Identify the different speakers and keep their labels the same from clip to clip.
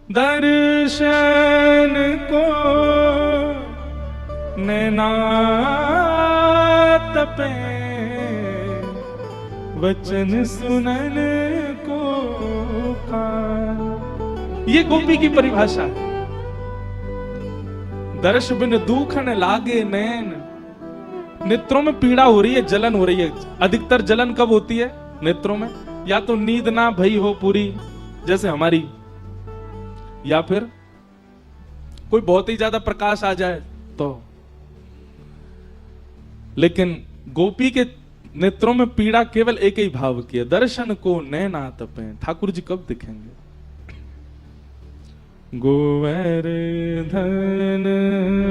Speaker 1: दर्शन को नैना तपे, वचन सुनन को कान। ये गोपी की परिभाषा है। दर्श बिन दुखन लागे नैन। नेत्रों में पीड़ा हो रही है, जलन हो रही है। अधिकतर जलन कब होती है नेत्रों में? या तो नींद ना भई हो पूरी जैसे हमारी, या फिर कोई बहुत ही ज्यादा प्रकाश आ जाए तो। लेकिन गोपी के नेत्रों में पीड़ा केवल एक ही भाव की है, दर्शन को नैना तपे। ठाकुर जी कब दिखेंगे? गोवर्धन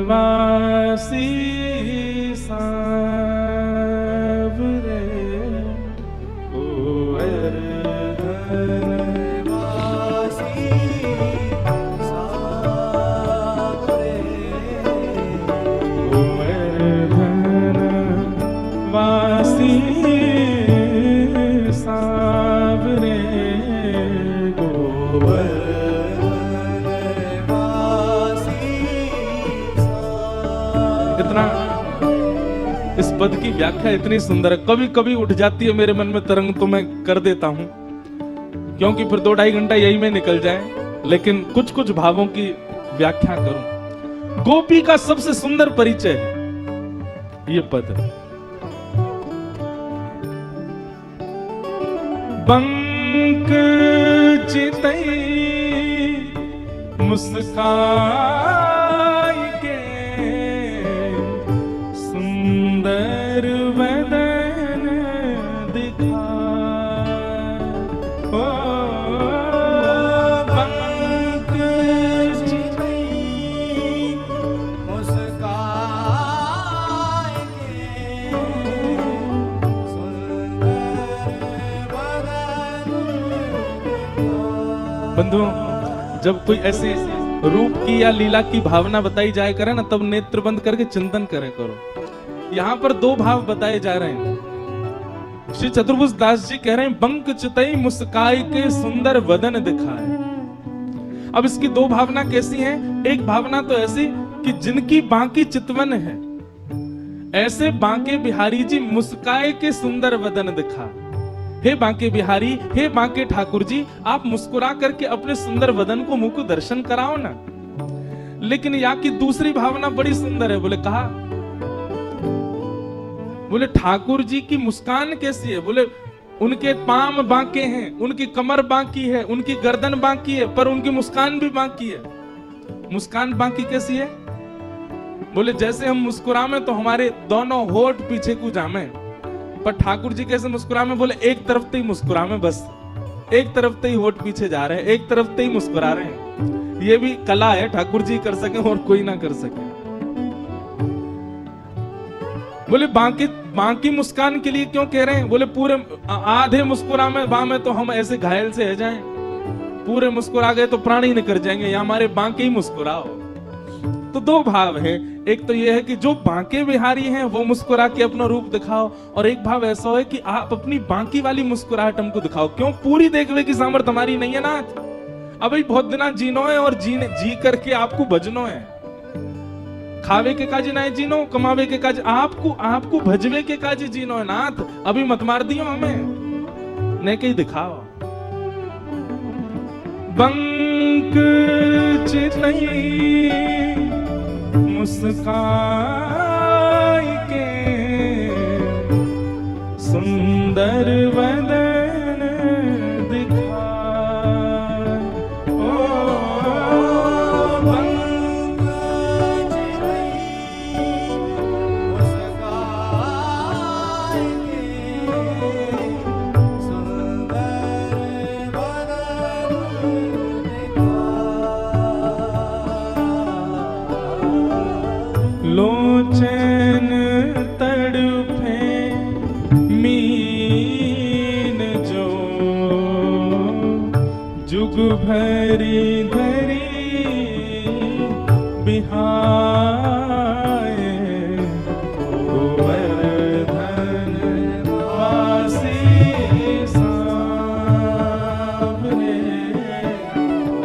Speaker 1: वासी सांवरे, गोवर्धन वासी सांवरे, गोवर्धन वासी सांवरे, गोवर्धन। इस पद की व्याख्या इतनी सुंदर है, कभी कभी उठ जाती है मेरे मन में तरंग, तो मैं कर देता हूं, क्योंकि फिर 2-2.5 घंटा यही में निकल जाए। लेकिन कुछ कुछ भावों की व्याख्या करूं। गोपी का सबसे सुंदर परिचय है ये पद। बंक चितई मुस्काई के, सुंदर वदन दिखाए। ओ बंक चितई मुस्काई के, सुंदर वदन दिखाए। बंधुओं, जब कोई ऐसी रूप की या लीला की भावना बताई जाए करे ना, तब नेत्र बंद करके चिंतन करे करो। यहां पर 2 भाव बताए जा रहे हैं। श्री चतुर्भुज दास जी कह रहे हैं, बंक चितई मुस्काई के सुंदर वदन दिखाए। अब इसकी 2 भावना कैसी हैं? एक भावना तो ऐसी कि जिनकी बांकी चितवन है, ऐसे बांके बिहारी जी मुस्काए के सुंदर वदन दिखा। हे बांके बिहारी, हे बांके ठाकुर जी, आप मुस्कुरा करके अपने सुंदर वदन को मुंह को दर्शन कराओ ना। लेकिन यहाँ की दूसरी भावना बड़ी सुंदर है। बोले ठाकुर जी की मुस्कान कैसी है? बोले उनके पाम बांके हैं, उनकी कमर बांकी है, उनकी गर्दन बांकी है, पर उनकी मुस्कान भी बांकी है। मुस्कान बांकी कैसी है? बोले जैसे हम मुस्कुरामे तो हमारे दोनों होठ पीछे को जामे, पर ठाकुर जी कैसे मुस्कुरामे? बोले एक तरफ से ही मुस्कुरामे, बस एक तरफ से ही होठ पीछे जा रहे हैं, एक तरफ से ही मुस्कुरा रहे हैं। ये भी कला है, ठाकुर जी कर सके और कोई ना कर सके। बोले बांकी मुस्कान के लिए क्यों कह रहे हैं? बोले पूरे आधे मुस्कुरामे बामे तो हम ऐसे घायल से है जाएं, पूरे मुस्कुरा गए तो प्राण ही निकल जाएंगे, या हमारे बांके ही मुस्कुराओ। तो 2 भाव है। एक तो यह है कि जो बांके बिहारी हैं वो मुस्कुरा के अपना रूप दिखाओ, और एक भाव ऐसा है कि आप अपनी बांकी वाली मुस्कुराहट हमको दिखाओ। क्यों? पूरी देखने की सामर्थ्य हमारी नहीं है ना। अभी बहुत दिना जीनो है, और जी करके आपको बजनो है। खावे के काज ना जीनो, कमावे के काज, आपको भजवे के काज जीनो है नाथ। अभी मत मार दियो हमें, नहीं कहीं दिखाओ। बंक चितई मुस्काई के, सुंदर वदन दिखाए। ओ बंक चितई मुस्काई के, सुंदर वदन दिखाए। लोचन तड़पे मीन जो, जुग भरी धरी बिहाए। गोवर्धन वासी सांवरे,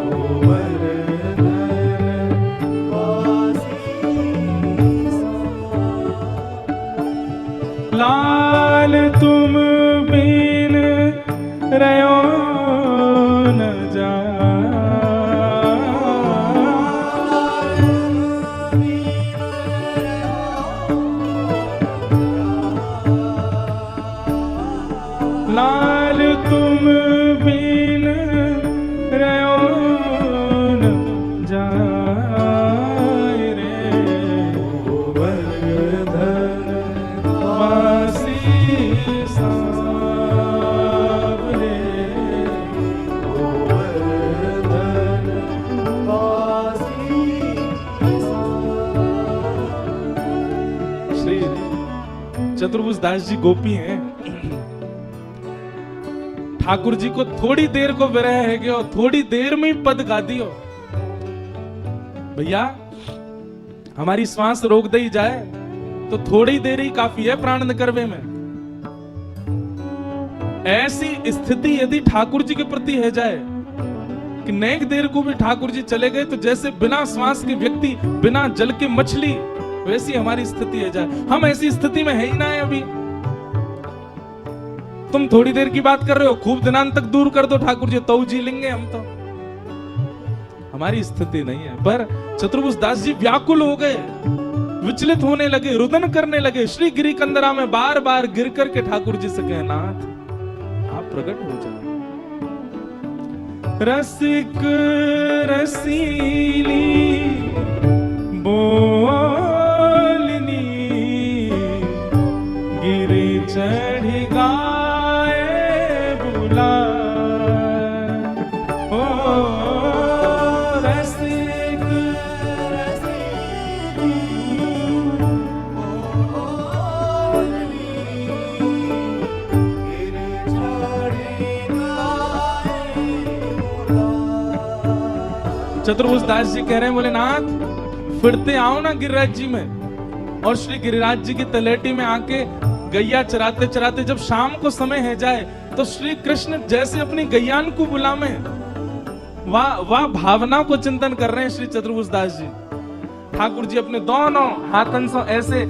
Speaker 1: गोवर्धन न जाए। लाल तुम बिन रहो न जाए रे गोवर्धन वासी सावरे गोवर्धन वासी श्री चतुर्भुज दास जी गोपी हैं। ठाकुर जी को थोड़ी देर को विरह है कि और थोड़ी देर में ही पद गा दियो। भैया हमारी श्वास रोक दी जाए तो थोड़ी देर ही काफी है प्राण निकरवे में। ऐसी स्थिति यदि ठाकुर जी के प्रति है जाए कि नेक देर को भी ठाकुर जी चले गए तो जैसे बिना श्वास के व्यक्ति, बिना जल के मछली, वैसी हमारी स्थिति है जाए। हम ऐसी स्थिति में है ही ना है अभी। तुम थोड़ी देर की बात कर रहे हो, खूब दिनांत तक दूर कर दो ठाकुर जी तो जी लेंगे हम तो। हमारी स्थिति नहीं है। पर चतुर्भुज दास जी व्याकुल हो गए, विचलित होने लगे, रुदन करने लगे। श्री गिरी कंदरा में बार बार गिर करके ठाकुर जी से कहे, नाथ आप प्रकट हो जाओ। रसिक रसीली बोलनी गिरी चढ़ी चतुर्भुज दास जी कह रहे हैं, बोले नाथ फिरते आओ ना गिरिराज जी में। और श्री गिरिराज जी की तलेटी में आके गैया चराते चराते जब शाम को समय है जाए तो श्री कृष्ण जैसे अपनी गैयान को बुलावे, वाह भावना को चिंतन कर रहे हैं श्री चतुर्भुज दास जी। ठाकुर जी अपने दोनों हाथन से ऐसे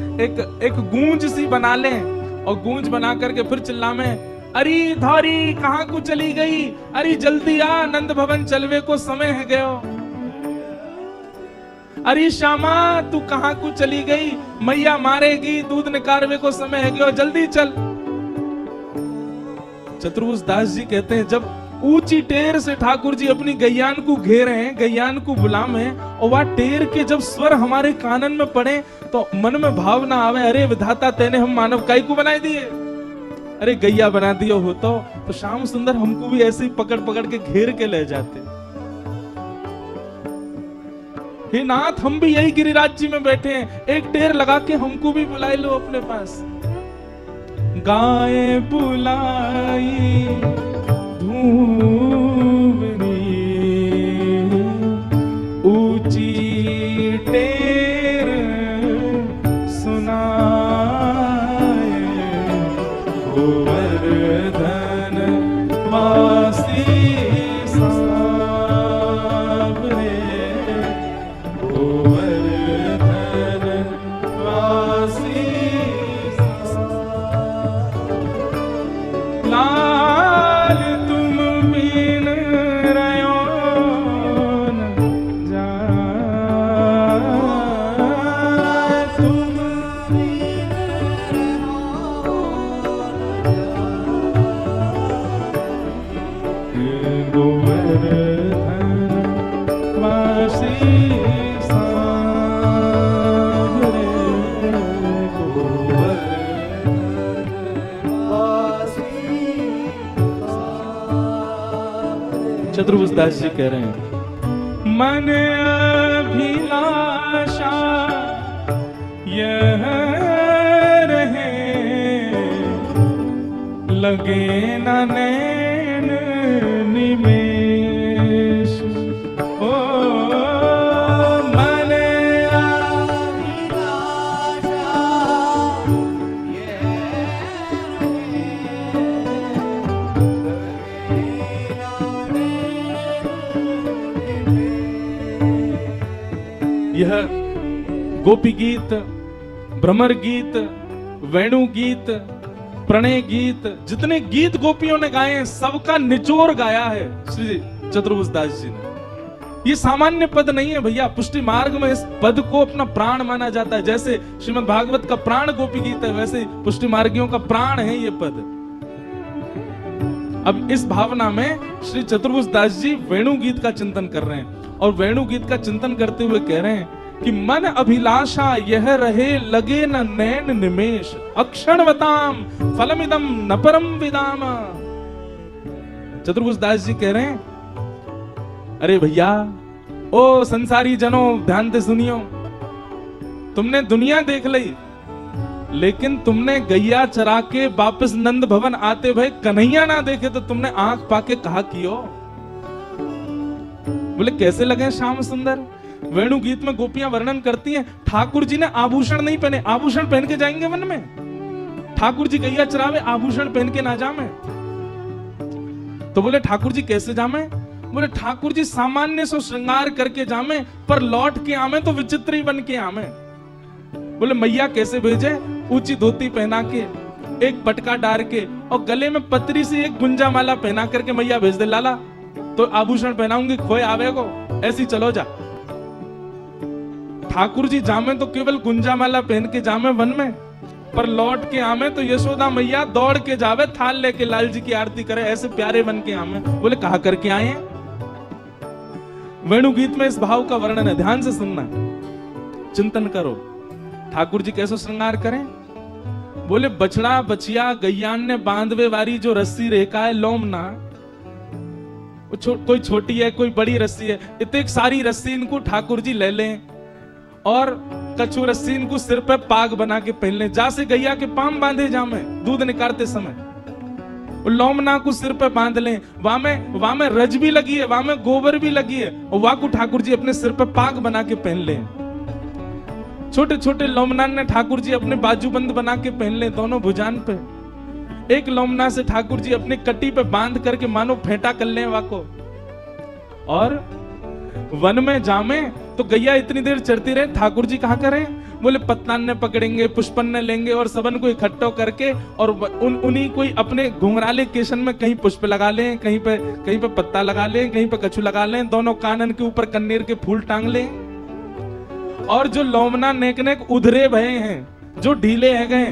Speaker 1: एक गूंज सी बना लें और गूंज बना करके फिर चिल्लावे, अरे धौरी कहाँ को चली गई, अरे जल्दी आ नंद भवन चलवे को समय है गयो। अरे श्यामा तू कहाँ को चली गई, मैया मारेगी, दूध निकारवे को समय है गयो, जल्दी चल। चतुर्भुज दास जी कहते हैं जब ऊंची टेर से ठाकुर जी अपनी गैयान को घेरे हैं, गैयान को बुलावे और वह टेर के जब स्वर हमारे कानन में पड़े तो मन में भावना आवे, अरे विधाता तेने हम मानव काय को बनाई दिए, अरे गैया बना दियो हो तो श्याम सुंदर हमको भी ऐसे ही पकड़ पकड़ के घेर के ले जाते। हे नाथ हम भी यही गिरिराज जी में बैठे हैं, एक टेर लगा के हमको भी बुला लो अपने पास। गाय बुलाई धूमरी ऊंची टेर सुनाए गोवर्धन वासी सावरे गोवर्धन वासी लाल तुम बिन रहो न जाए, तुम बिन रहो न जाए, गोवर्धन वासी सावरे चतुर्भुज दास जी कह रहे हैं, मन अभिलाषा यह रहे लगे न नैन निमेष। ओ मन अभिलाषा यह गोपी गीत, भ्रमर गीत, वेणु गीत प्रणय गीत, जितने गीत गोपियों ने गाए हैं सबका निचोड़ गाया है श्री चतुर्भुज दास जी ने। ये सामान्य पद नहीं है भैया, पुष्टि मार्ग में इस पद को अपना प्राण माना जाता है। जैसे श्रीमद् भागवत का प्राण गोपी गीत है, वैसे पुष्टि मार्गियों का प्राण है ये पद। अब इस भावना में श्री चतुर्भुज दास जी वेणु गीत का चिंतन कर रहे हैं, और वेणु गीत का चिंतन करते हुए कह रहे हैं कि मन अभिलाषा यह रहे लगे न नैन निमेश, अक्षणवताम फलमिदम न परम विदाम। चतुर्भुज दास जी कह रहे हैं, अरे भैया ओ संसारी जनों ध्यान से सुनियो, तुमने दुनिया देख ली, लेकिन तुमने गैया चरा के वापस नंद भवन आते भाई कन्हैया ना देखे तो तुमने आंख पाके कहा कियो। बोले कैसे लगे श्याम सुंदर। वेणु गीत में गोपियां वर्णन करती हैं, ठाकुर जी ने आभूषण नहीं पहने, आभूषण पहन के जाएंगे वन में? ठाकुर जी गैया चरावे आभूषण पहन के ना जामे? तो बोले ठाकुर जी कैसे जामे? बोले ठाकुर जी सामान्य सो श्रृंगार करके जामे, पर लौट के आमे तो विचित्र ही बन के आमे। बोले मैया कैसे भेजे? ऊंची धोती पहना के, एक पटका डार के, और गले में पतरी सी एक गुंजा माला पहना करके मैया भेज दे, लाला तो आभूषण पहनाऊंगी खोए आवे को, ऐसी चलो जा। ठाकुर जी जामे तो केवल गुंजा माला पहन के जामे वन में, पर लौट के आमे तो यशोदा मैया दौड़ के जावे थाल लेके लाल जी की आरती करे, ऐसे प्यारे बन के आमे। बोले कहा करके आए हैं? वेणु गीत में इस भाव का वर्णन है, ध्यान से सुनना, चिंतन करो। ठाकुर जी कैसे श्रृंगार करें? बोले बछड़ा बछिया गैयान ने बांधवे वारी जो रस्सी रेखा है लोमना, कोई छोटी है कोई बड़ी रस्सी है, इतने सारी रस्सी इनको ठाकुर जी ले लें, और कछु रस्सी इनको सिर पे पाग बना के पहन लें, जा से गैया के पाम बांधे जामे दूध निकालते समय, लोमना को सिर पे बांध लें, वहां में रज भी लगी है, वहां में गोबर भी लगी है, और वहां को ठाकुर जी अपने सिर पे पाग बना के पहन लें। छोटे छोटे लोमनान ने ठाकुर जी अपने बाजूबंद बना के पहन ले दोनों भुजान पे। एक लोमना से ठाकुर जी अपनी कटी पे बांध करके मानो फेंटा कर ले वाको। और वन में जामे तो गैया इतनी देर चढ़ती रहे, ठाकुर जी कहा करें? बोले पत्तान ने पकड़ेंगे, पुष्पन ने लेंगे, और सबन को इकट्ठो करके, और उन्हीं कोई अपने घुंघराले केशन में कहीं पुष्प लगा लें, कहीं पे पत्ता लगा लें, कहीं पे कछु लगा लें, दोनों कानन के ऊपर कन्नेर के फूल टांग लें। और जो लोमना नेक नेक उधरे भये हैं, जो ढीले है गए,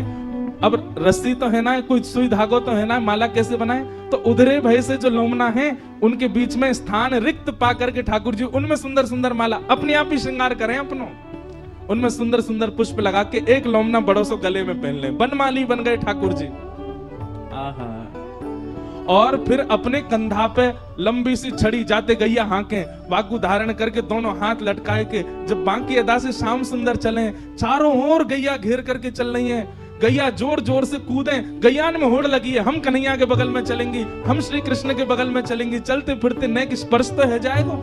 Speaker 1: अब रस्सी तो है ना, कोई सुई धागो तो है ना, माला कैसे बनाए? तो उधरे भय से जो लोमना है उनके बीच में स्थान रिक्त पा करके ठाकुर जी उनमें सुंदर सुंदर माला अपने आप ही श्रृंगार करें, अपनों उनमें सुंदर सुंदर पुष्प लगा के एक लोमना बड़ों सो गले में पहन ले, बनमाली बन गए ठाकुर जी। आहा। और फिर अपने कंधा पे लंबी सी छड़ी जाते गैया हाके, वाकू धारण करके दोनों हाथ लटकाए के जब बांकी अदा से श्याम सुंदर चले, चारों ओर गैया घेर करके चल रही है, गैया जोर जोर से कूदे, गैयान में होड़ लगी है, हम कन्हैया के बगल में चलेंगी, हम श्री कृष्ण के बगल में चलेंगी, चलते फिरते नेक स्पर्श तो है जाएगा।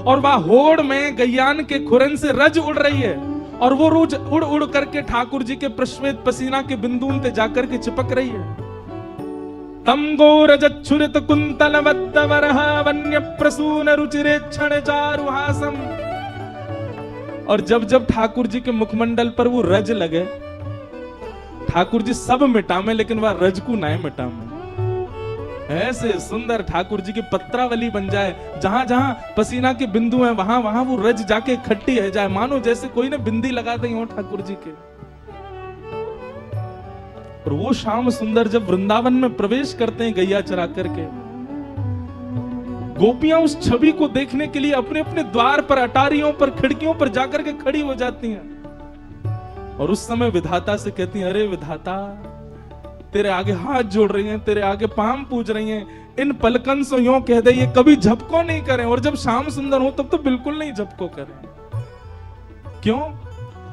Speaker 1: और वह होड़ में गैयान के खुरन से रज उड़ रही है, और वो रोज उड़ उड़ करके ठाकुर जी के प्रश्वेत पसीना के बिंदुओं पे जाकर के चिपक रही है। तम गोरजच्छुरित कुंतल वद्दवरहा वन्य प्रसून रुचिरे क्षण चारुहासम। और जब जब ठाकुर जी के मुखमंडल पर वो रज लगे, ठाकुर जी सब मिटामे लेकिन वह रज को ना मिटामे, ऐसे सुंदर ठाकुर जी की पत्रावली बन जाए, जहां जहां पसीना के बिंदु हैं वहां वहां वो रज जाके इकट्ठी है जाए, मानो जैसे कोई ने बिंदी लगा दी हो ठाकुर जी के। और वो श्याम सुंदर जब वृंदावन में प्रवेश करते हैं गैया चरा करके, गोपियां उस छवि को देखने के लिए अपने अपने द्वार पर, अटारियों पर, खिड़कियों पर जाकर के खड़ी हो जाती हैं। और उस समय विधाता से कहती हैं, अरे विधाता, तेरे आगे हाथ जोड़ रही हैं, तेरे आगे पाम पूज रही हैं, इन पलकन से यूं कह दे ये कभी झपको नहीं करें, और जब श्याम सुंदर हो तब तो बिल्कुल नहीं झपको करें। क्यों?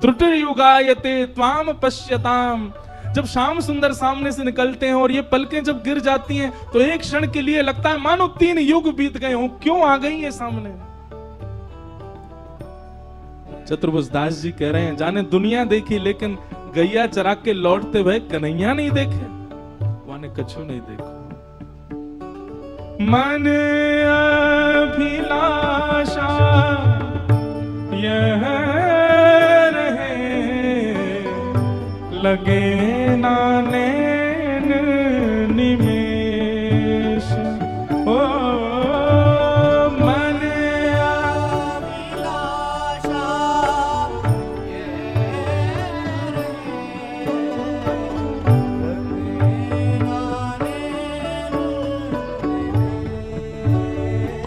Speaker 1: त्रुटिर्युगायते त्वाम पश्यताम। जब श्याम सुंदर सामने से निकलते हैं और ये पलकें जब गिर जाती हैं तो एक क्षण के लिए लगता है मानो 3 युग बीत गए हों, क्यों आ गई ये सामने। चतुर्भुज दास जी कह रहे हैं, जाने दुनिया देखी लेकिन गैया चरा के लौटते हुए कन्हैया नहीं देखे, वाने कछु नहीं देखो। मन अभिलाषा यह रहे लगे नाने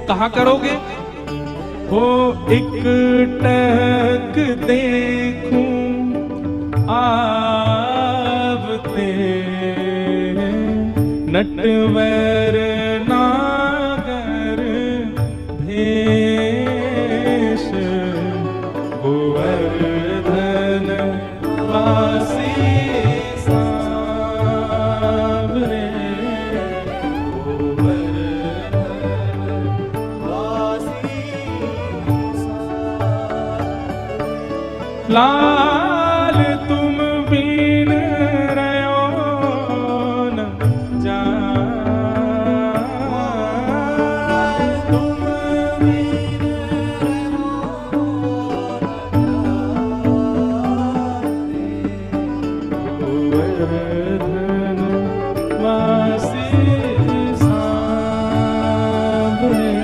Speaker 1: कहा करोगे, हो एक टक देखूं आवते, नटवर नागर भेष, गोवर्धन वासी सांवरे, लाल तुम बिन रयो न जाए, तुम बिन रयो गोवर्धन वासी सांवरे,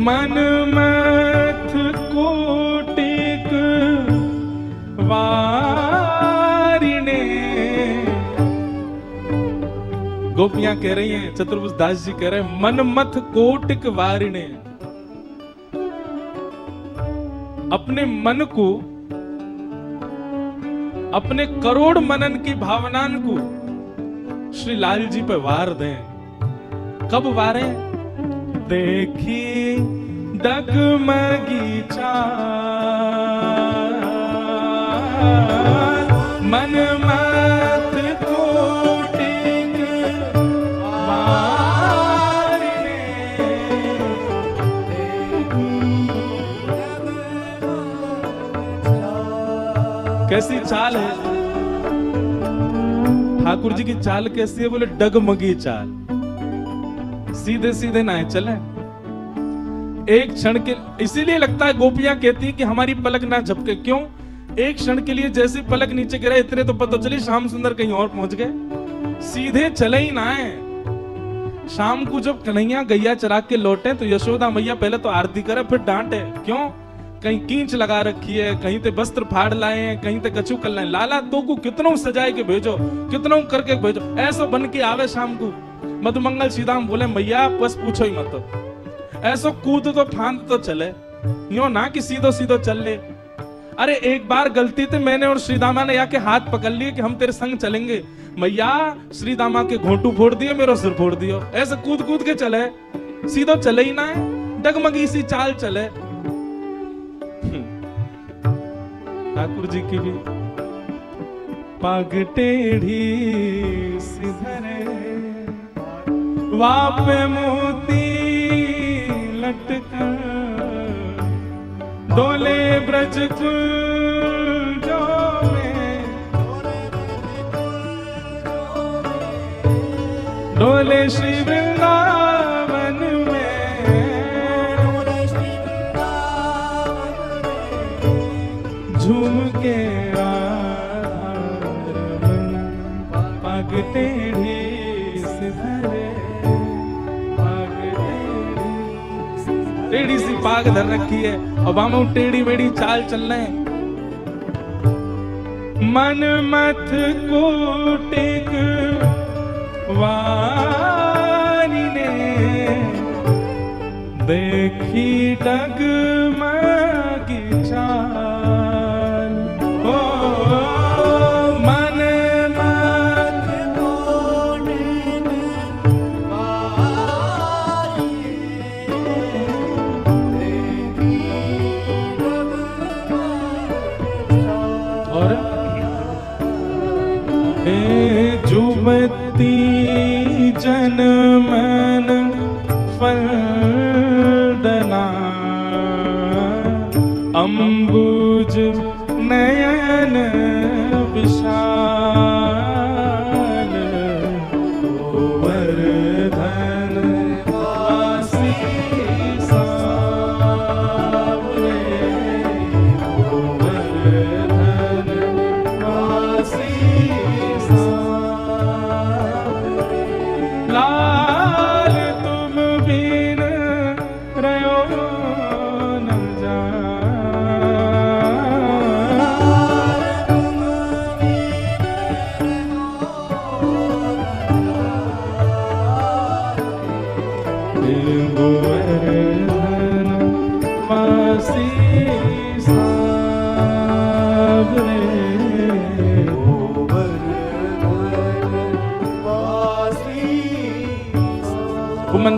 Speaker 1: मन मथ कोटिक वारिणे। गोपियां कह रही हैं, चतुर्भुज दास जी कह रहे हैं, मन मथ कोटिक वारिणे। अपने मन को, अपने करोड़ मनन की भावनान को श्री लाल जी पे वार दें। कब वारें? देखी डगमगी चाल, मन मत कोटिक वारिणे। कैसी चाल है ठाकुर जी की? चाल कैसी है? बोले डगमगी चाल, सीधे सीधे ना चले एक क्षण के। इसीलिए लगता है गोपियां कहती हैं कि हमारी पलक ना झपके। क्यों? एक क्षण के लिए जैसे पलक नीचे गिरे, इतने तो पता चली श्याम सुंदर कहीं और पहुंच गए। सीधे चले ही ना है। शाम को जब कन्हैया गैया चरा के लौटे तो यशोदा मैया पहले तो आरती करे, फिर डांटे। क्यों? कहीं कींच लगा रखी है, कहीं ते वस्त्र फाड़ लाए हैं, कहीं ते कछु कर लाए। लाला तो को कितनों सजाए के भेजो, कितनों करके भेजो, ऐसा बन के आवे शाम को। मधुमंगल सीधाम बोले मैया बस पूछो ही मत, ऐसो कूद तो फांद तो चले, यो ना कि सीधो सीधो चल ले। अरे एक बार गलती थी, मैंने और श्रीदामा ने आके हाथ पकड़ लिए कि हम तेरे संग चलेंगे। मैया श्रीदामा के घोंटू फोड़ दिए, मेरा सिर फोड़ दियो। ऐसे कूद कूद के चले, सीधो चले ही ना है, डगमगी सी चाल चले। ठाकुर जी की भी पग टेढ़ी सिधरे, वाप मोती लटकर, डोले ब्रज कुंजो में, डोले श्री वृंदावन में, झूम के पग टेढ़ी सिधरे, टेढ़ी सी पाग धर रखी है और बामू टेढ़ी मेढ़ी चाल चल रहे हैं। मन मथ कोटिक वारिणे, देखी डगमगी चाल। ओ मन मथ कोटिक जुमती जनमन फलदना, अम्बुज नयन विशाल, गोवर्धन वासी सांवरे, गोवर्धन वासी लाल तुम बिन रयो न जाए,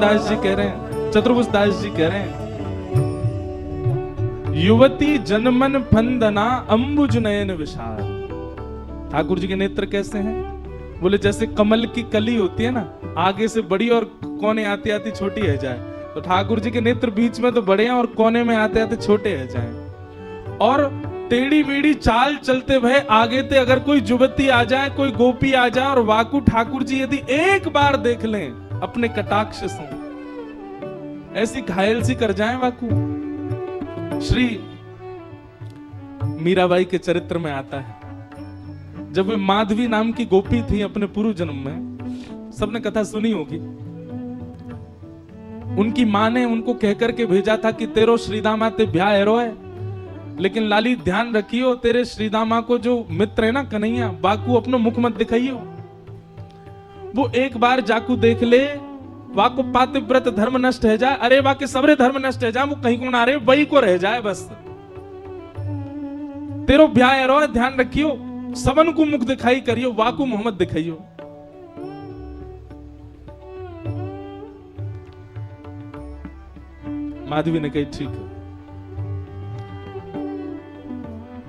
Speaker 1: दास जी कह रहे हैं, चतुर्भुज दास जी कह रहे हैं, युवती जनमन फंदना अंबुज नयन विशाल। ठाकुर जी के नेत्र कैसे हैं? बोले जैसे कमल की कली होती है ना, आगे से बड़ी और कोने आती आती छोटी है जाए, तो ठाकुर जी के नेत्र बीच में तो बड़े हैं और कोने में आते आते छोटे है जाए। और टेढ़ी मेढ़ी चाल चलते भय आगे ते अगर कोई युवती आ जाए, कोई गोपी आ जाए, और वाकु ठाकुर जी यदि एक बार देख लें अपने कटाक्ष से, ऐसी घायल सी कर जाए वाकु। श्री मीराबाई के चरित्र में आता है, जब वे माधवी नाम की गोपी थी अपने पूर्व जन्म में, सबने कथा सुनी होगी, उनकी मां ने उनको कहकर के भेजा था कि तेरो श्रीदामा ते ब्याह एरो है, लेकिन लाली ध्यान रखियो तेरे श्रीदामा को जो मित्र है ना कन्हैया, बाकू अपनो मुख मत दिखाइयो। वो एक बार जाकू देख ले, वाको पातिव्रत धर्म नष्ट है जाए, अरे वाके सबरे धर्म नष्ट है जाए, वो कहीं को ना रहे वही को रह जाए बस। तेरो ब्याह एरो है, ध्यान रखियो, सबन को मुख दिखाई करियो, वाकू मोहम्मद दिखाइयो। माधवी ने कही ठीक है,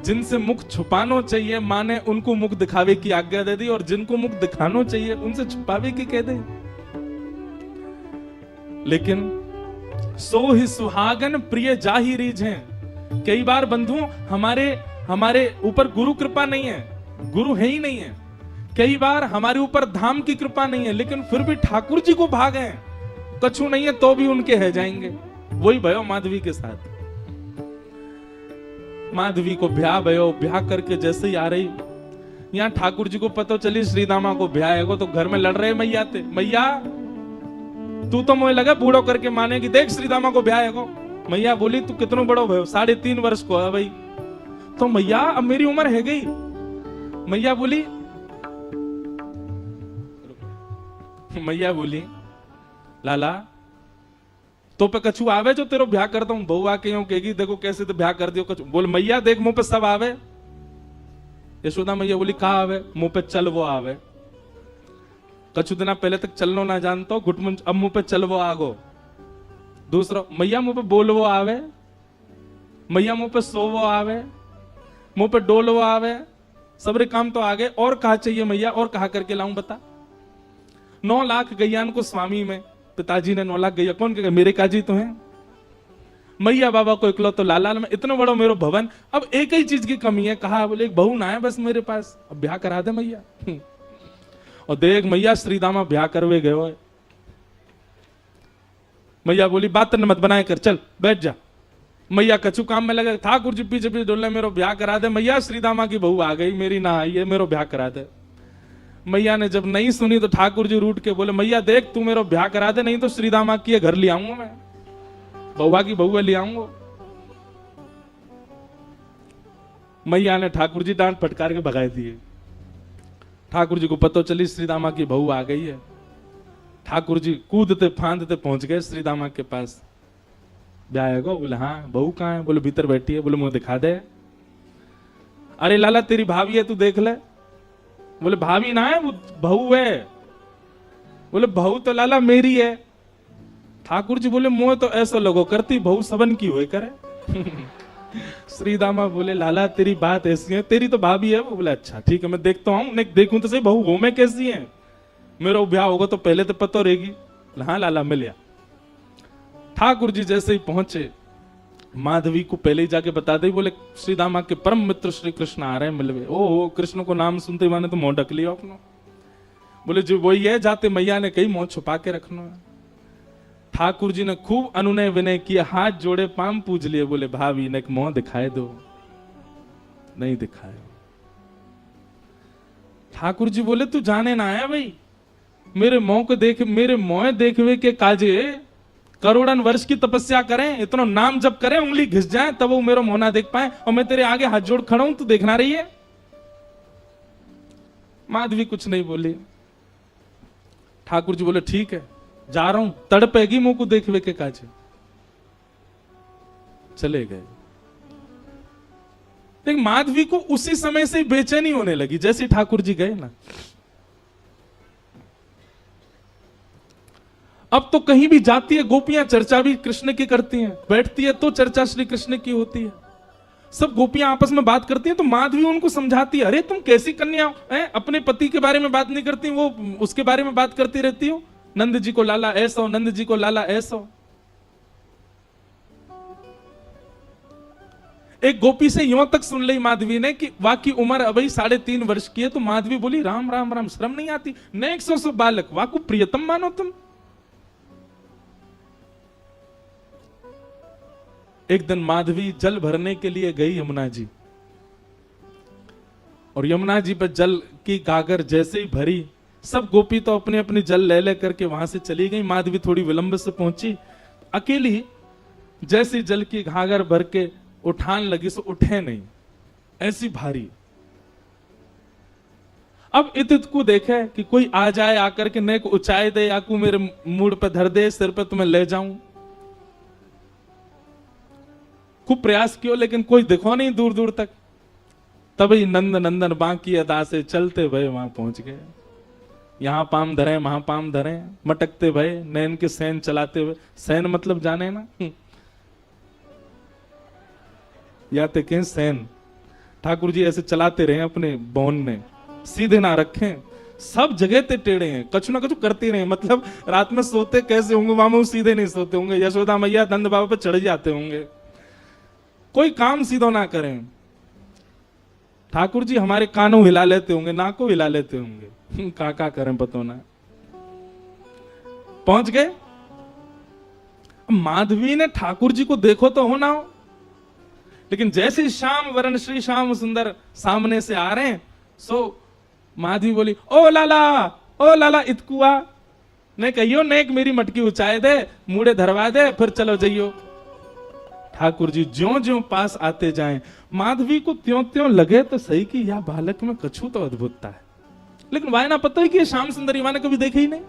Speaker 1: जिनसे मुख छुपानो चाहिए मां ने उनको मुख दिखावे की आज्ञा दे दी, और जिनको मुख दिखानो चाहिए उनसे छुपावे की कह दे। लेकिन सो ही सुहागन प्रिय जाहि रीझ हैं। कई बार बंधु हमारे ऊपर गुरु कृपा नहीं है, गुरु है ही नहीं है, कई बार हमारे ऊपर धाम की कृपा नहीं है, लेकिन फिर भी ठाकुर जी को भागे, कछु नहीं है तो भी उनके है जाएंगे। वही भयो माधवी के साथ। माधवी को ब्याह भयो, ब्याह करके जैसे ही आ रही, यहाँ ठाकुर जी को पता चली श्रीदामा को ब्याह है, तो घर में लड़ रहे मैया थे, मैया तू तो मुझे लगा बूढ़ो करके माने कि देख श्रीदामा को ब्याह है। मैया बोली तू कितनो बड़ो भयो? 3.5 वर्ष को है भाई। तो मैया अब मेरी उम्र है गई। मैया बोली लाला तो पे कछु आवे जो तेरो ब्याह करता हूं, बहू आके यूं कहेगी देखो कैसे तो ब्याह कर दियो कछु। बोल मैया देख मुंह पे सब आवे। यशोदा मैया बोली कहा आवे? मुंह पे चल वो आवे। कछु दिना पहले तक चलनो ना जानता हूं, घुटमुंच, अब मुंह पे चल वो आगो। दूसरा मैया मुंह पे बोल वो आवे, मैया मुंह पे सो वो आवे, मुंह पे डोल वो आवे, सबरे काम तो आगे। और कहा चाहिए मैया? और कहा करके लाऊं बता? 9 लाख गैयान को स्वामी में, पिताजी ने 9 लाख गैया, कौन कहेगा? मेरे काजी तो हैं। मैया बाबा को इकलो तो लाल में, इतना बड़ा मेरो भवन, अब एक ही चीज की कमी है। कहा बोले एक बहू ना है बस मेरे पास, अब ब्याह करा दे मैया। और देख मैया श्रीदामा ब्याह करवे गयो है। मैया बोली बात न मत बनाए कर, चल बैठ जा। मैया कछु काम में लगे, ठाकुर जी पीछे पीछे डोलने, मेरो ब्याह करा दे। मैया श्रीदामा की बहू आ गई, मेरी ना आई है, मेरो ब्याह करा दे। मैया ने जब नहीं सुनी तो ठाकुर जी रूठ के बोले मैया देख तू मेरो ब्याह करा दे, नहीं तो श्रीदामा की घर ले आऊंगा मैं, बउआ की बहू ले आऊंगा। मैया ने ठाकुर जी डांट फटकार के भगाए दिए। ठाकुर जी को पता चली श्रीदामा की बहू आ गई है। ठाकुर जी कूदते फांदते पहुंच गए श्रीदामा के पास। ब्याह है गो? बोले हाँ। बहू कहाँ है? बोले भीतर बैठी है। बोले मुझे दिखा दे। अरे लाला तेरी भाभी है, तू देख ले। बोले भाभी ना है, वो बहू है। बोले बहू तो लाला मेरी है। ठाकुर जी बोले मुझे तो ऐसा लगो करती बहू सबन की हुए करे। श्रीदामा बोले लाला तेरी बात ऐसी है, तेरी तो भाभी है। वो बोले अच्छा ठीक है मैं देखता हूँ, देखूं तो सही बहू हो में कैसी है, मेरा ब्याह होगा तो पहले तो पता रहेगी। हाँ लाला मिल गया। ठाकुर जी जैसे ही पहुंचे, माधवी को पहले ही जाके बता दे। बोले श्रीदामा के परम मित्र श्री कृष्ण आ रहे हैं मिलवे। ओहो, कृष्ण को नाम सुनते ही माने तो मुंह ढक लिया अपना। बोले जो वही है, जाते मैया ने कही मुंह छुपा के रखना है। ठाकुर जी ने खूब अनुनय विनय किया, हाथ जोड़े पाम पूज लिए। बोले भाभी ने मुंह दिखाए दो। नहीं दिखाए। ठाकुर जी बोले तू जाने ना आया भाई, मेरे मुंह को देख, मेरे मुंह देखवे के काजे करोड़न वर्ष की तपस्या करें, इतना नाम जप करें, उंगली घिस जाए तब वो मेरा मुंह ना देख पाए, और मैं तेरे आगे हाथ जोड़ खड़ा हूं, तू देखना रही है। माधवी कुछ नहीं बोली। ठाकुर जी बोले ठीक है जा रहा हूं, तड़पेगी मुंह को देखवे के काजे। चले गए। लेकिन माधवी को उसी समय से बेचैनी होने लगी जैसे ठाकुर जी गए ना। अब तो कहीं भी जाती है गोपियां चर्चा भी कृष्ण की करती हैं, बैठती है तो चर्चा श्री कृष्ण की होती है, सब गोपियां आपस में बात करती हैं, तो माधवी उनको समझाती है, अरे तुम कैसी कन्या हो, अपने पति के बारे में बात नहीं करती, वो उसके बारे में बात करती रहती हो, नंद जी को लाला ऐसा हो, नंद जी को लाला ऐसा हो। एक गोपी से यूं तक सुन ली माधवी ने कि वाकी उम्र अभी 3.5 वर्ष की है, तो माधवी बोली, राम राम राम, शर्म नहीं आती, न 100 बालक, वाकु प्रियतम मानो तुम। एक दिन माधवी जल भरने के लिए गई यमुना जी, और यमुना जी पर जल की गागर जैसे ही भरी, सब गोपी तो अपने अपने जल ले ले करके वहां से चली गई। माधवी थोड़ी विलंब से पहुंची, अकेली जैसी जल की घागर भर के उठान लगी, सो उठे नहीं, ऐसी भारी। अब इत को देखे कि कोई आ जाए, आकर के नेक ऊंचाई दे, आकू मेरे मूड पे धर दे, सिर पे तुम्हें ले जाऊं। खूब प्रयास किया लेकिन कोई दिखो नहीं दूर दूर तक। तभी नंद नंदन बांकी अदा से चलते भय वहां पहुंच गए। यहां पाम धरे वहां पाम धरे, मटकते भय नैन के सैन चलाते हुए। सैन मतलब जाने ना, या ते कहें सैन। ठाकुर जी ऐसे चलाते रहे अपने बौन ने, सीधे ना रखें, सब जगह ते टेढ़े हैं, कछु ना कछु करते रहे। मतलब रात में सोते कैसे होंगे, वहां सीधे नहीं सोते होंगे, यशोदा मैया नंद बाबा पे चढ़ जाते होंगे, कोई काम सीधो ना करें। ठाकुर जी हमारे कानों हिला लेते होंगे, नाकों हिला लेते होंगे, का करें पतो ना। पहुंच गए। माधवी ने ठाकुर जी को देखो तो हो ना हो, लेकिन जैसे श्याम वरण श्री श्याम सुंदर सामने से आ रहे हैं, सो माधवी बोली, ओ लाला इतकुआ, ने कहियो नेक मेरी मटकी उचाए दे, मुड़े धरवा दे, फिर चलो जाइयो। ठाकुर जी ज्यों ज्यों पास आते जाएं, माधवी को त्यों त्यों लगे तो सही कि यह बालक में कछु तो अद्भुतता है, लेकिन वाय ना पता है कि श्याम सुंदरी ने कभी देखे ही नहीं।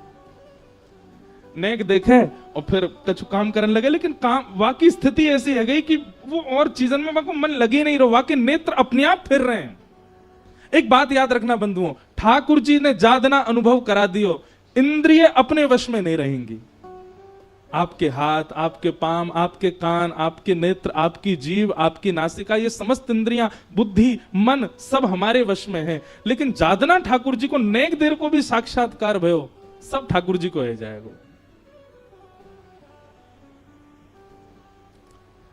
Speaker 1: नेक देखे और फिर कछु काम करने लगे, लेकिन काम वाकई स्थिति ऐसी है गई कि वो और चीजों में मन लगे नहीं रहो, वाकई नेत्र अपने आप फिर रहे हैं। एक बात याद रखना बंधुओं, ठाकुर जी ने जादना अनुभव करा दियो, इंद्रिय अपने वश में नहीं रहेंगी। आपके हाथ, आपके पाम, आपके कान, आपके नेत्र, आपकी जीव, आपकी नासिका, ये समस्त इंद्रियां, बुद्धि, मन सब हमारे वश में है। लेकिन जादना ठाकुर जी को नेक देर को भी साक्षात्कार भयो, सब ठाकुर जी को है जाएगा।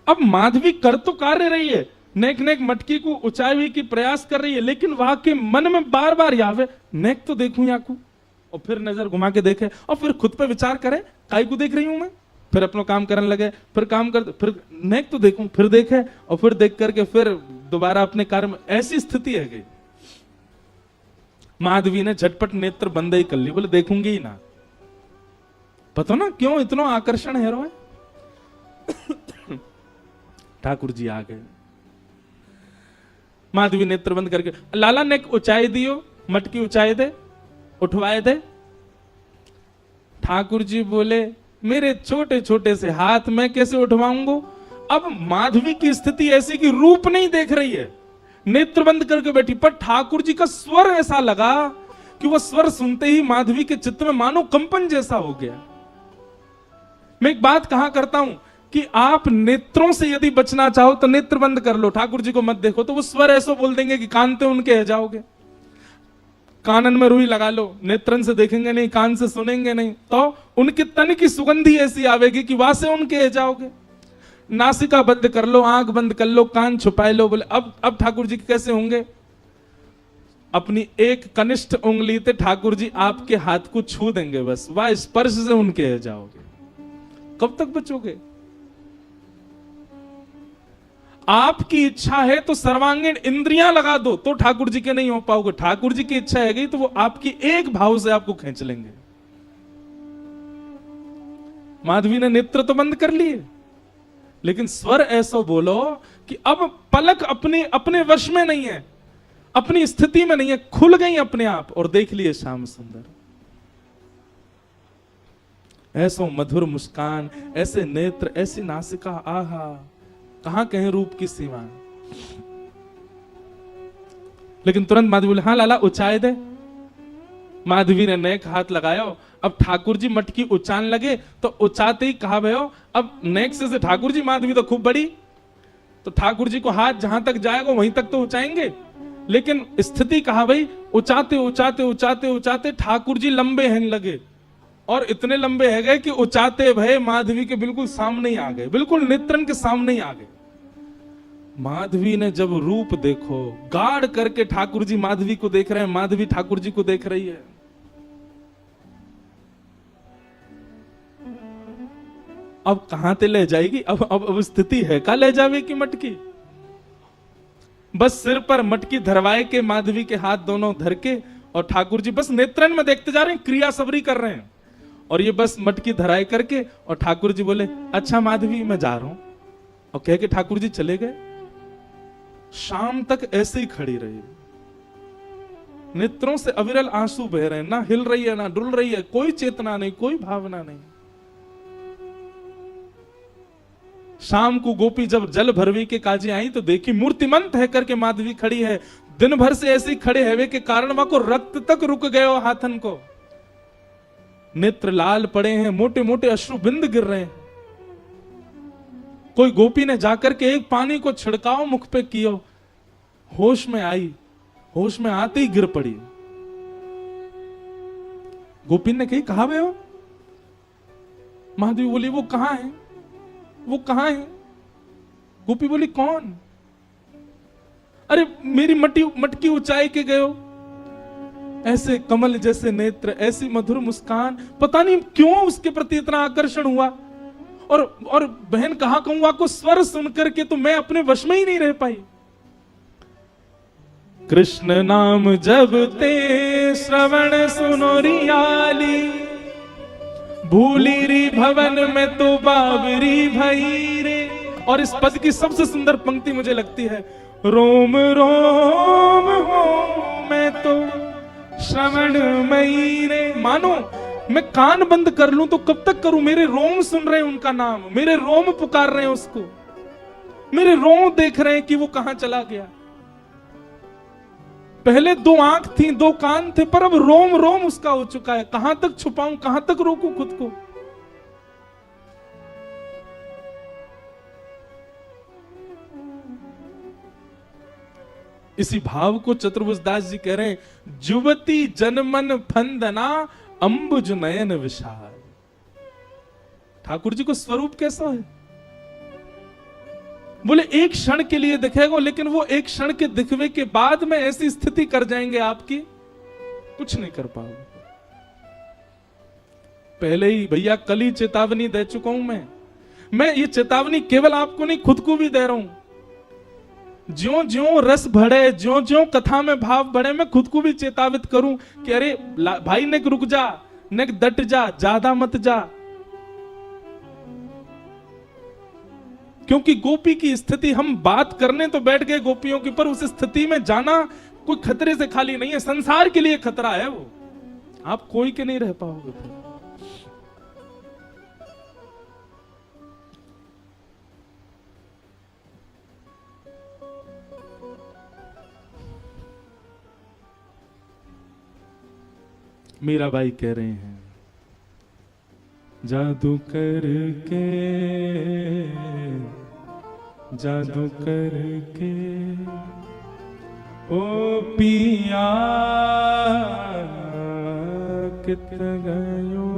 Speaker 1: अब माधवी कर तो कार्य रही है, नेक नेक मटकी को ऊंचाई की प्रयास कर रही है, लेकिन वहां के मन में बार बार यावे, नेक तो देखूं याकू, और फिर नजर घुमा के देखे, और फिर खुद पे विचार करे, काई को देख रही हूं मैं, फिर अपना काम करने लगे, फिर काम कर, फिर नेक तो देखूं, फिर देखे, और फिर देख करके फिर दोबारा अपने कार्य में। ऐसी स्थिति है गई। माधवी ने झटपट नेत्र बंद ही कर ली, बोले देखूंगी ही ना। पता ना क्यों इतना आकर्षण है रो। ठाकुर जी आ गए। माधवी नेत्र बंद करके, लाला नेक ऊंचाई दियो, मटकी ऊंचाई दे, उठवाए दे। ठाकुर जी बोले, मेरे छोटे छोटे से हाथ मैं कैसे उठवाऊंगा। अब माधवी की स्थिति ऐसी कि रूप नहीं देख रही है, नेत्र बंद करके बैठी, पर ठाकुर जी का स्वर ऐसा लगा कि वो स्वर सुनते ही माधवी के चित्त में मानो कंपन जैसा हो गया। मैं एक बात कहा करता हूं कि आप नेत्रों से यदि बचना चाहो तो नेत्र बंद कर लो, ठाकुर जी को मत देखो, तो वो स्वर ऐसा बोल देंगे कि कान पे उनके है जाओगे। कानन में रुई लगा लो, नेत्रन से देखेंगे नहीं, कान से सुनेंगे नहीं, तो उनके तन की सुगंधी ऐसी आवेगी कि वहां से उनके है जाओगे। नासिका बंद कर लो, आंख बंद कर लो, कान छुपाए लो। बोले अब ठाकुर जी कैसे होंगे। अपनी एक कनिष्ठ उंगली से ठाकुर जी आपके हाथ को छू देंगे, बस वह स्पर्श से उनके है जाओगे। कब तक बचोगे। आपकी इच्छा है तो सर्वांगीण इंद्रियां लगा दो, तो ठाकुर जी के नहीं हो पाओगे। ठाकुर जी की इच्छा है गई तो वो आपकी एक भाव से आपको खींच लेंगे। माधवी ने नेत्र तो बंद कर लिए, लेकिन स्वर ऐसा बोलो कि अब पलक अपने वश में नहीं है, अपनी स्थिति में नहीं है, खुल गई अपने आप। और देख लिए श्याम सुंदर, ऐसा मधुर मुस्कान, ऐसे नेत्र, ऐसी नासिका, आहा, कहां कहें रूप की सीमा। लेकिन तुरंत माधवी बोले, हाँ लाला ऊंचाई दे। माधवी ने नेक हाथ लगाया अब ठाकुर जी मटकी उचान लगे तो उचाते ही कहा भयो अब नेक्स्ट से ठाकुर जी माधवी तो खूब बड़ी, तो ठाकुर जी को हाथ जहां तक जाएगा वहीं तक तो उचाएंगे, लेकिन स्थिति कहा भाई उचाते उचाते उचाते उचाते ठाकुर जी लंबे हैं लगे, और इतने लंबे है गए कि उचाते भय माधवी के बिल्कुल सामने ही आ गए, बिल्कुल नेत्रन के सामने ही आ गए। माधवी ने जब रूप देखो, गाढ़ करके ठाकुर जी माधवी को देख रहे हैं, माधवी ठाकुर जी को देख रही है। अब कहां ते ले जाएगी, अब स्थिति है का ले जावे की मटकी। बस सिर पर मटकी धरवाए के माधवी के हाथ दोनों धर के, और ठाकुर जी बस नेत्रन में देखते जा रहे हैं, क्रिया सबरी कर रहे हैं, और ये बस मटकी धराए करके, और ठाकुर जी बोले अच्छा माधवी मैं जा रहा हूं, और कह के ठाकुर जी चले गए। शाम तक ऐसे ही खड़ी रही, नेत्रों से अविरल आंसू बह रहे हैं, ना हिल रही है ना डुल रही है, कोई चेतना नहीं, कोई भावना नहीं। शाम को गोपी जब जल भरवी के काजे आई तो देखी मूर्तिमंत है करके माधवी खड़ी है, दिन भर से ऐसे ही खड़े हैवे के कारण वहां को रक्त तक रुक गए हाथन को, नेत्र लाल पड़े हैं, मोटे मोटे अश्रु बिंद गिर रहे हैं। कोई गोपी ने जाकर के एक पानी को छिड़काव मुख पे किया, होश में आई, होश में आते ही गिर पड़ी। गोपी ने कही कहा वे हो? माधवी बोली वो कहां है, वो कहां है? गोपी बोली कौन? अरे मेरी मटकी ऊंचाई के गए हो, ऐसे कमल जैसे नेत्र, ऐसी मधुर मुस्कान, पता नहीं क्यों उसके प्रति इतना आकर्षण हुआ, और बहन कहा कहूंगा को स्वर सुनकर के तो मैं अपने वश में ही नहीं रह पाई। कृष्ण नाम जब ते श्रवण सुनो रियाली, भूली री भवन में तो बावरी भई रे। और इस पद की सबसे सुंदर पंक्ति मुझे लगती है, रोम रोम हो मैं तो श्रवण मई रे। मानो मैं कान बंद कर लूं तो कब तक करूं, मेरे रोम सुन रहे हैं उनका नाम, मेरे रोम पुकार रहे हैं उसको, मेरे रोम देख रहे हैं कि वो कहां चला गया। पहले दो आंख थी, दो कान थे, पर अब रोम रोम उसका हो चुका है। कहां तक छुपाऊं, कहां तक रोकूं खुद को। इसी भाव को चतुर्भुज दास जी कह रहे हैं, जुवती जनमन फंदना अंबुज नयन विशाल। ठाकुर जी को स्वरूप कैसा है? बोले एक क्षण के लिए दिखेगा, लेकिन वो एक क्षण के दिखवे के बाद में ऐसी स्थिति कर जाएंगे आपकी, कुछ नहीं कर पाओगे। पहले ही भैया कल ही चेतावनी दे चुका हूं मैं ये चेतावनी केवल आपको नहीं, खुद को भी दे रहा हूं। ज्यों ज्यों रस बढ़े, ज्यों ज्यों कथा में भाव बढ़े, मैं खुद को भी चेतावित करूं कि अरे भाई नेक रुक जा, नेक डट जा, ज्यादा मत जा। क्योंकि गोपी की स्थिति, हम बात करने तो बैठ गए गोपियों की, पर उस स्थिति में जाना कोई खतरे से खाली नहीं है, संसार के लिए खतरा है वो, आप कोई के नहीं रह पाओगे फिर। मीराबाई कह रहे हैं, जादू करके, जादू करके ओ पिया कित गयो,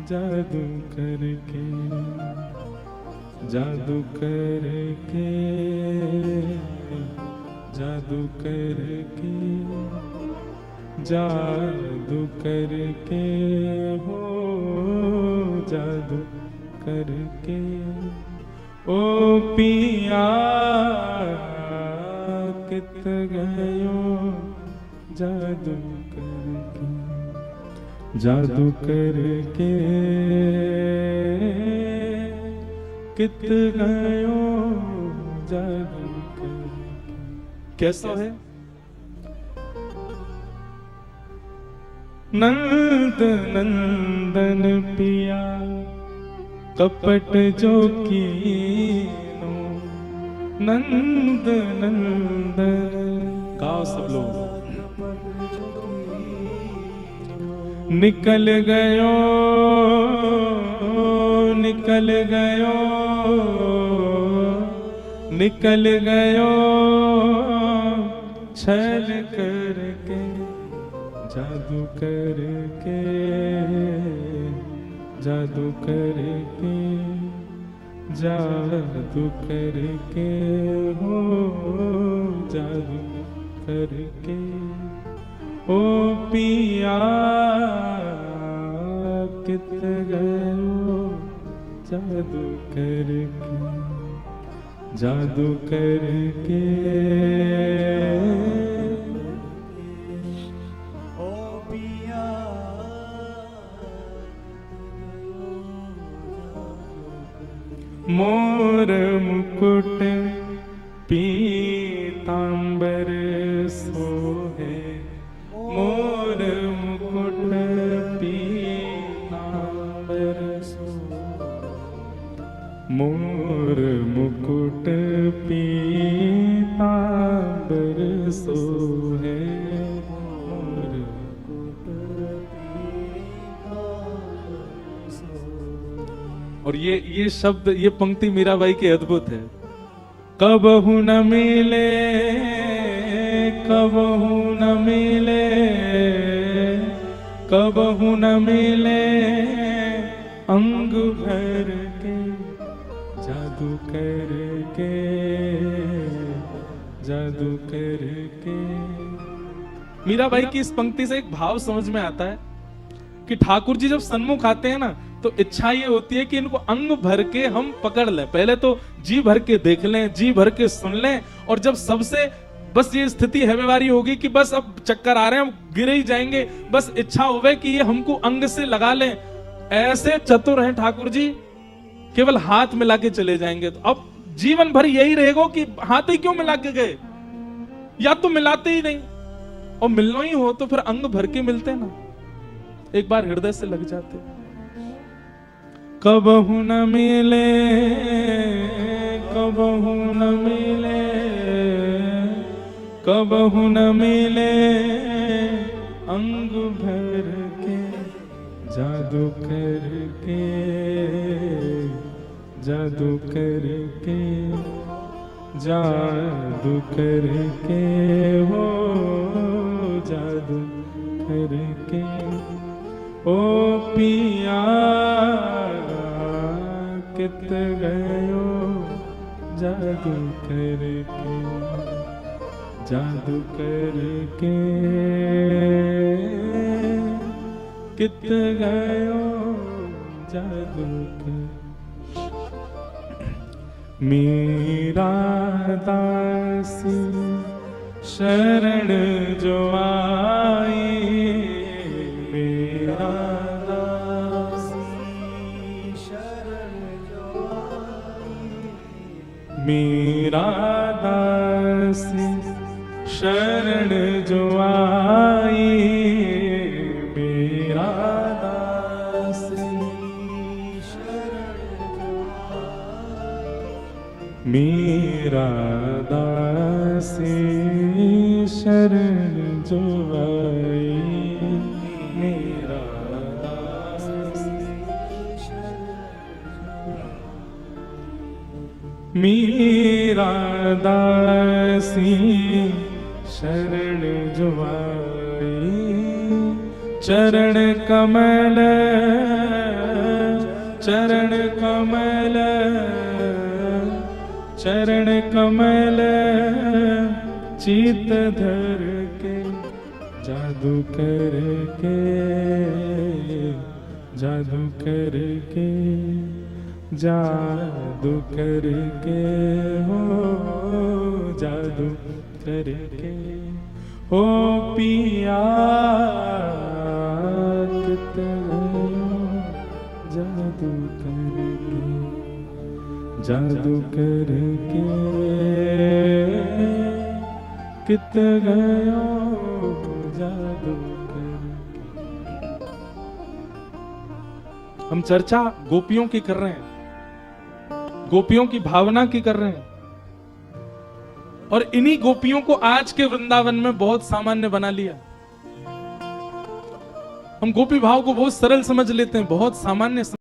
Speaker 1: जादू करके, जादू करके, जादू करके, जादू करके हो, जादू करके ओ पिया कित गयो, जादू करके, जादू करके कित गयो, जादू करके। कैसा है? नंद नंदन पिया कपट जो कीनो, नंद नंदन। गाओ सब लोग। निकल गयो निकल गयो निकल गयो छल करके जादू करके जादू करके जादू करके हो जादू करके ओ पिया कित गयो जादू करके जादू करके
Speaker 2: ओ पिया
Speaker 1: मोर मुकुट पीतांबर सोहे मोर मुकुट पीतांबर मोर मुकुट पीतांबर सोहे मोर और ये शब्द ये पंक्ति मीराबाई की अद्भुत है। कबहू न मिले कबहू न मिले कबहू न मिले अंग भर के जादू करके जादू करके। मीराबाई की इस पंक्ति से एक भाव समझ में आता है कि ठाकुर जी जब सन्मुख आते हैं ना तो इच्छा ये होती है कि इनको अंग भर के हम पकड़ लें। पहले तो जी भर के देख लें, जी भर के सुन लें, और जब सबसे बस ये स्थिति हैवारी होगी कि बस अब चक्कर आ रहे हैं, हम गिर ही जाएंगे, बस इच्छा होवे कि ये हमको अंग से लगा लें। ऐसे चतुर हैं ठाकुर जी, केवल हाथ मिला के चले जाएंगे। तो अब जीवन भर यही रहेगा कि हाथ ही क्यों मिला के गए, या तो मिलाते ही नहीं, और मिलना ही हो तो फिर अंग भर के मिलते ना, एक बार हृदय से लग जाते। कबहू न मिले कबहू न मिले कबहू न मिले अंग भर के जादू करके जादू करके जादू करके हो जादू करके ओ पिया कित गयो जादू करके जादू करके कित गयो जादू करके। मेरा दासी शरण जो आई मेरा मेरा दासी शरण जो आई मेरा दासी मेरा दासी शरण जो आई मेरा मेरा दासी शरण जो आई चरण कमल चरण कमल चरण कमल चित धर के जादू करके जादू करके जादू करके हो जादू करके हो पिया कित गयो जादू करके जादू करके कित गयो जादू करके। हम चर्चा गोपियों की कर रहे हैं, गोपियों की भावना की कर रहे हैं, और इन्हीं गोपियों को आज के वृंदावन में बहुत सामान्य बना लिया। हम गोपी भाव को बहुत सरल समझ लेते हैं, बहुत सामान्य